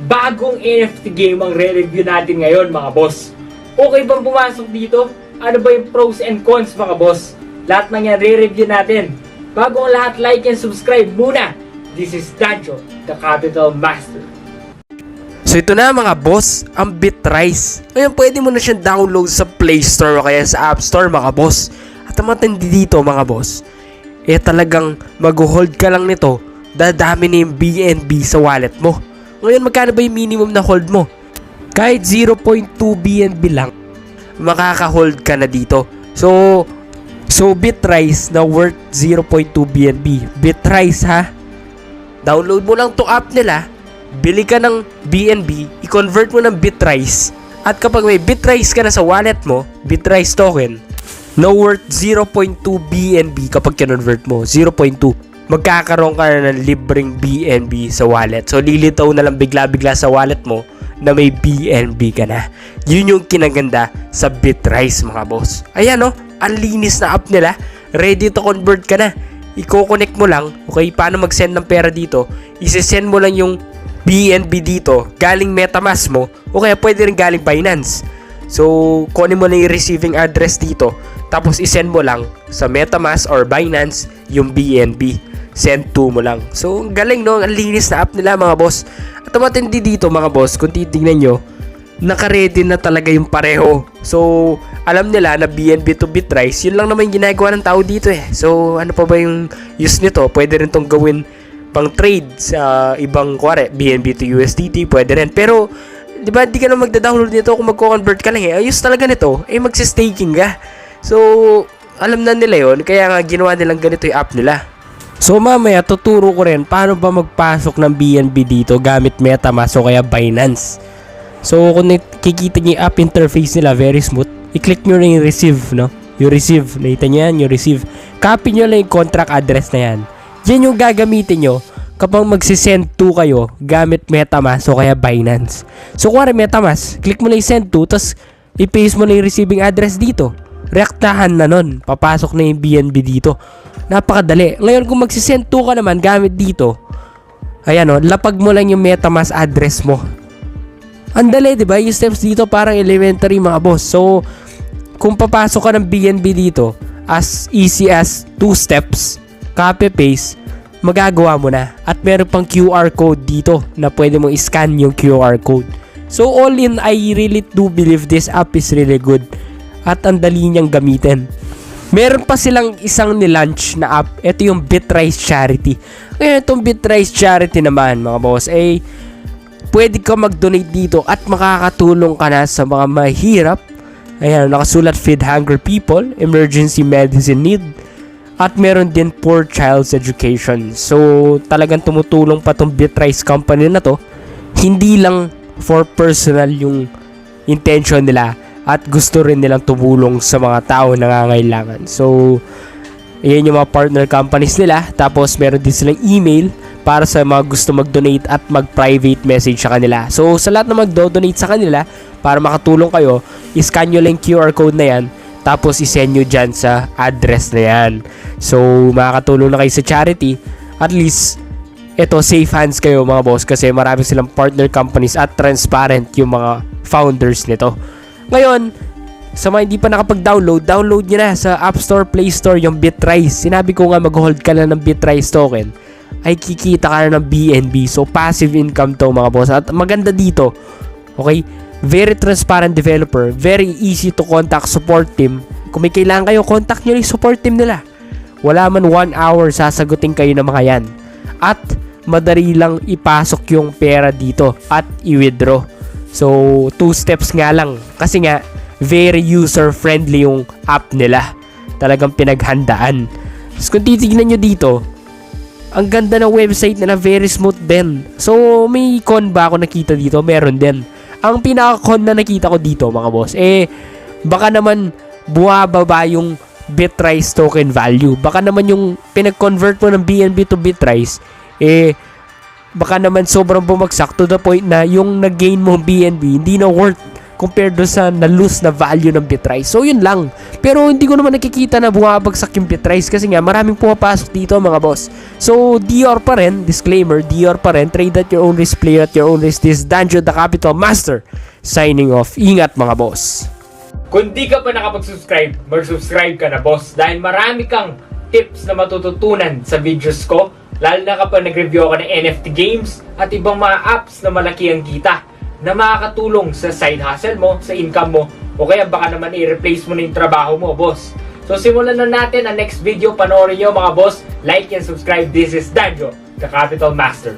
bagong NFT game ang re-review natin ngayon mga boss. Okay bang pumasok dito? Ano ba yung pros and cons mga boss? Lahat ng yan re-review natin. Bago ang lahat, like and subscribe muna. This is Danjo the Capital Master. So ito na mga boss, ang BITRISE. Ngayon pwede mo na siyang download sa Play Store o kaya sa App Store mga boss. At ang matindi dito mga boss, talagang mag-hold ka lang nito, dadami na yung BNB sa wallet mo. Ngayon magkano ba yung minimum na hold mo? Kahit 0.2 BNB lang, makaka-hold ka na dito. So BITRISE na worth 0.2 BNB. BITRISE ha? Download mo lang to app nila, bili ka ng BNB, i-convert mo ng BITRISE, at kapag may BITRISE ka na sa wallet mo, BITRISE token, na worth 0.2 BNB kapag kinonvert mo, 0.2, magkakaroon ka na ng libreng BNB sa wallet. So lilitaw na lang bigla-bigla sa wallet mo na may BNB ka na. Yun yung kinaganda sa BITRISE mga boss. Ayan o, ang linis na app nila, ready to convert ka na. I-connect mo lang, okay, paano mag-send ng pera dito, isi-send mo lang yung BNB dito, galing MetaMask mo, o kaya pwede rin galing Binance. So, kunin mo lang yung receiving address dito, tapos i-send mo lang sa MetaMask or Binance yung BNB. Send to mo lang. So, galing no, ang linis na app nila mga boss. At ang matindi dito mga boss, kung titignan nyo, naka-ready na talaga yung pareho. So, alam nila na BNB to BITRISE, yun lang naman yung ginagawa ng tao dito eh. So, ano pa ba yung use nito? Pwede rin tong gawin pang trade sa ibang kuwari, BNB to USDT, pwede rin. Pero, di ba, di ka na magda-download nito kung magko-convert ka lang eh. Ayos talaga nito, magsi-staking ka. So, alam na nila yun, kaya nga ginawa nilang ganito yung app nila. So, mamaya, tuturo ko rin paano ba magpasok ng BNB dito gamit MetaMask o kaya Binance. So, kung nakikita niyo yung app interface nila, very smooth. I-click nyo lang yung receive, no? Yung receive, nakita nyo yan, yung receive. Copy nyo lang yung contract address na yan. Yan yung gagamitin nyo kapag magsisend to kayo gamit MetaMask o kaya Binance. So, kung MetaMask, click mo lang yung send to, tapos i-paste mo lang yung receiving address dito. Reaktahan na nun. Papasok na yung BNB dito. Napakadali. Ngayon, kung magsisend to ka naman gamit dito, ayan o, lapag mo lang yung MetaMask address mo. Ang dali, di ba? Yung steps dito parang elementary mga boss. So, kung papasok ka ng BNB dito, as easy as 2 steps, copy-paste, magagawa mo na. At meron pang QR code dito na pwede mong i-scan yung QR code. So, all in, I really do believe this app is really good. At ang dali niyang gamitin. Meron pa silang isang nilaunch na app. Ito yung BITRISE Charity. Ngayon, itong BITRISE Charity naman, mga boss, pwede ka mag-donate dito at makakatulong ka na sa mga mahirap. Ayan, nakasulat feed hungry people, emergency medicine need, at meron din poor child's education. So, talagang tumutulong pa tong BITRISE company na to. Hindi lang for personal yung intention nila at gusto rin nilang tumulong sa mga tao na nangangailangan. So, ayan yung mga partner companies nila. Tapos, meron din silang email para sa mga gusto mag-donate at mag-private message sa kanila. So, sa lahat na mag-donate sa kanila, para makatulong kayo, iscan nyo lang QR code na yan, tapos isend nyo dyan sa address na yan. So, makakatulong na kayo sa charity. At least, ito, safe hands kayo mga boss, kasi marami silang partner companies at transparent yung mga founders nito. Ngayon, sa mga hindi pa nakapag-download, download nyo na sa App Store, Play Store yung BITRISE. Sinabi ko nga mag-hold ka lang ng BITRISE token, ay kikita ka na ng BNB. So, passive income to mga boss. At maganda dito, okay, very transparent developer, very easy to contact support team. Kung may kailangan kayo, contact nyo yung support team nila. Wala man 1 hour, sasagutin kayo ng mga yan. At madali lang ipasok yung pera dito at i-withdraw. So, 2 steps nga lang. Kasi nga, very user-friendly yung app nila. Talagang pinaghandaan. So, kung titignan nyo dito, ang ganda ng website nila, very smooth din. So, may con ba ako nakita dito? Meron din. Ang pinaka-con na nakita ko dito, mga boss, baka naman buwababa yung BITRISE token value. Baka naman yung pinag-convert mo ng BNB to BITRISE, baka naman sobrang bumagsak to the point na yung nag-gain mo BNB, hindi na worth compared do sa na-lose na value ng BITRISE. So yun lang. Pero hindi ko naman nakikita na bumabagsak yung BITRISE kasi nga maraming pumapasok dito mga boss. So DEHero pa rin, disclaimer, DEHero pa rin, trade at your own risk, play at your own risk. This is Danjo the Capital Master signing off. Ingat mga boss. Kung di ka pa nakapag-subscribe, mag-subscribe ka na boss dahil marami kang tips na matututunan sa videos ko, lalo na kapag nag-review ako ng NFT games at ibang mga apps na malaki ang kita na makakatulong sa side hustle mo, sa income mo, o kaya baka naman i-replace mo na yung trabaho mo, boss. So simulan na natin ang next video. Panoorin nyo mga boss, like and subscribe. This is Danjo, the Capital Master.